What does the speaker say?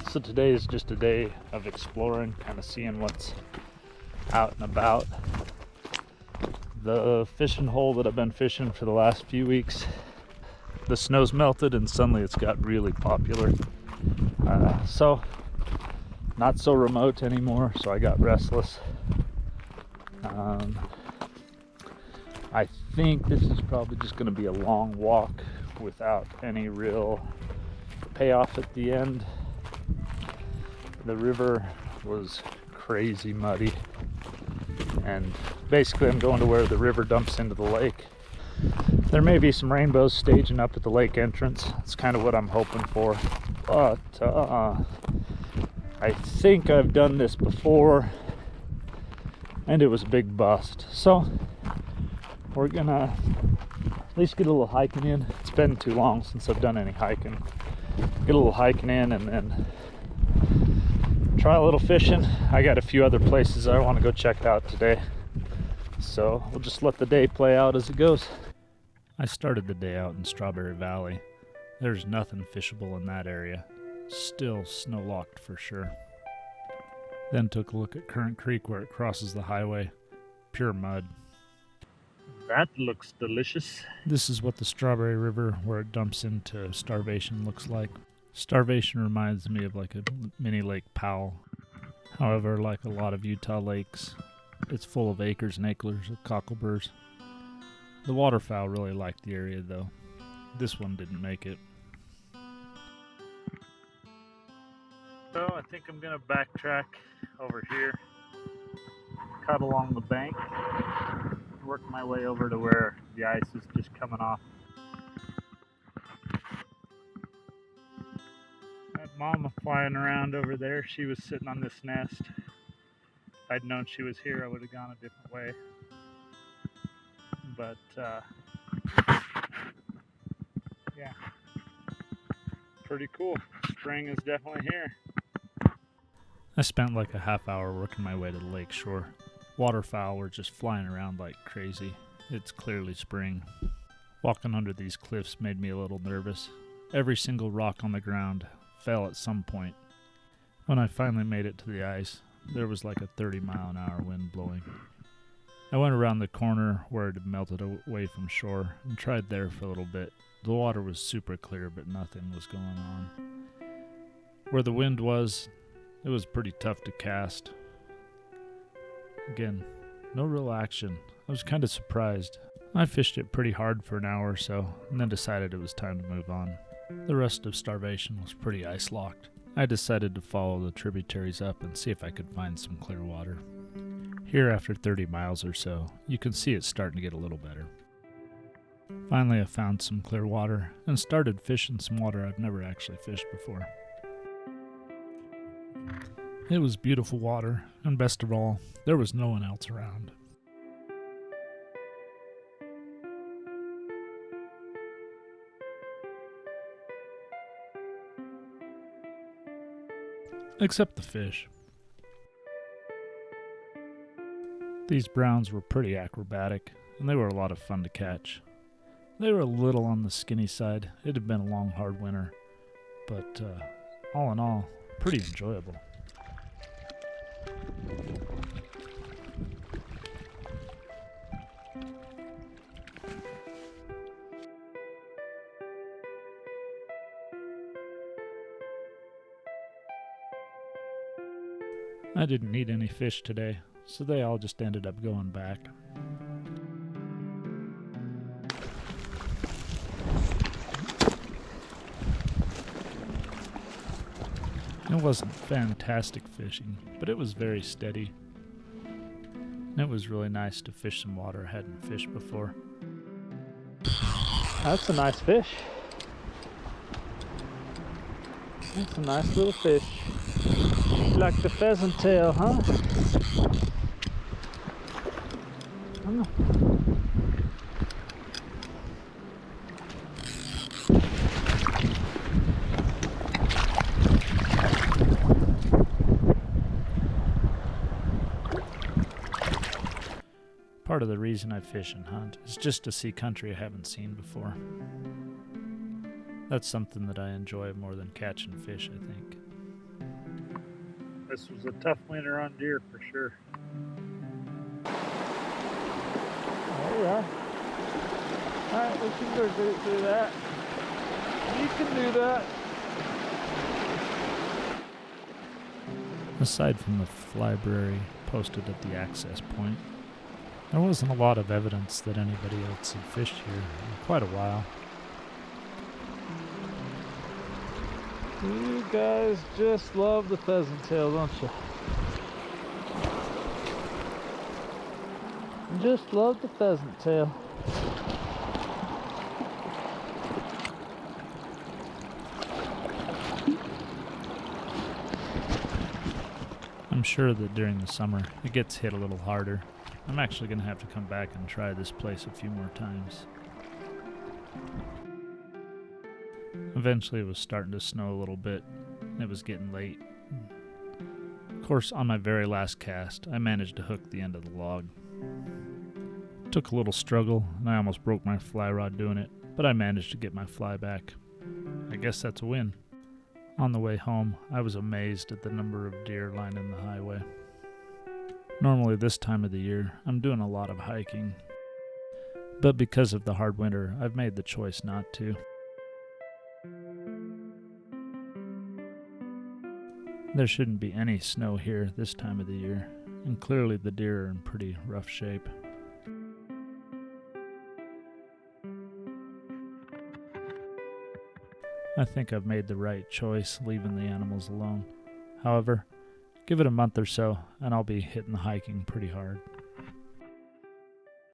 So today is just a day of exploring, kind of seeing what's out and about. The fishing hole that I've been fishing for the last few weeks, the snow's melted and suddenly it's got really popular. So not so remote anymore, so I got restless. I think this is probably just going to be a long walk without any real payoff at the end. The river was crazy muddy, and basically I'm going to where the river dumps into the lake. There may be some rainbows staging up at the lake entrance. That's kind of what I'm hoping for, but I think I've done this before and it was a big bust, so we're gonna at least get a little hiking in. It's been too long since I've done any hiking. Get a little hiking in and then try a little fishing. I got a few other places I want to go check out today, so we'll just let the day play out as it goes. I started the day out in Strawberry Valley. There's nothing fishable in that area. Still snow-locked for sure. Then took a look at Current Creek where it crosses the highway. Pure mud. That looks delicious. This is what the Strawberry River where it dumps into Starvation looks like. Starvation reminds me of like a mini Lake Powell. However, like a lot of Utah lakes, it's full of acres and acres of cockleburs. The waterfowl really liked the area though. This one didn't make it. So I think I'm going to backtrack over here, cut along the bank, work my way over to where the ice is just coming off. That mama flying around over there, she was sitting on this nest. If I'd known she was here, I would have gone a different way. But yeah, pretty cool. Spring is definitely here. I spent like a half hour working my way to the lake shore. Waterfowl were just flying around like crazy. It's clearly spring. Walking under these cliffs made me a little nervous. Every single rock on the ground fell at some point. When I finally made it to the ice, there was like a 30-mile-an-hour wind blowing. I went around the corner where it had melted away from shore and tried there for a little bit. The water was super clear, but nothing was going on. Where the wind was, it was pretty tough to cast. Again, no real action. I was kind of surprised. I fished it pretty hard for an hour or so, and then decided it was time to move on. The rest of Starvation was pretty ice-locked. I decided to follow the tributaries up and see if I could find some clear water. Here, after 30 miles or so, you can see it's starting to get a little better. Finally, I found some clear water and started fishing some water I've never actually fished before. It was beautiful water, and best of all, there was no one else around. Except the fish. These browns were pretty acrobatic, and they were a lot of fun to catch. They were a little on the skinny side. It had been a long, hard winter, but all in all, pretty enjoyable. I didn't need any fish today, so they all just ended up going back. It wasn't fantastic fishing, but it was very steady. And it was really nice to fish some water I hadn't fished before. That's a nice fish. That's a nice little fish. Like the pheasant tail, huh? Part of the reason I fish and hunt is just to see country I haven't seen before. That's something that I enjoy more than catching fish, I think. This was a tough winter on deer for sure. There we are. Alright, we can go do that. You can do that. Aside from the library posted at the access point, there wasn't a lot of evidence that anybody else had fished here in quite a while. You guys just love the pheasant tail, don't you? Just love the pheasant tail. I'm sure that during the summer it gets hit a little harder. I'm actually going to have to come back and try this place a few more times. Eventually it was starting to snow a little bit. It was getting late. Of course, on my very last cast, I managed to hook the end of the log. It took a little struggle, and I almost broke my fly rod doing it, but I managed to get my fly back. I guess that's a win. On the way home, I was amazed at the number of deer lining the highway. Normally this time of the year, I'm doing a lot of hiking, but because of the hard winter, I've made the choice not to. There shouldn't be any snow here this time of the year, and clearly the deer are in pretty rough shape. I think I've made the right choice leaving the animals alone. However, give it a month or so, and I'll be hitting the hiking pretty hard.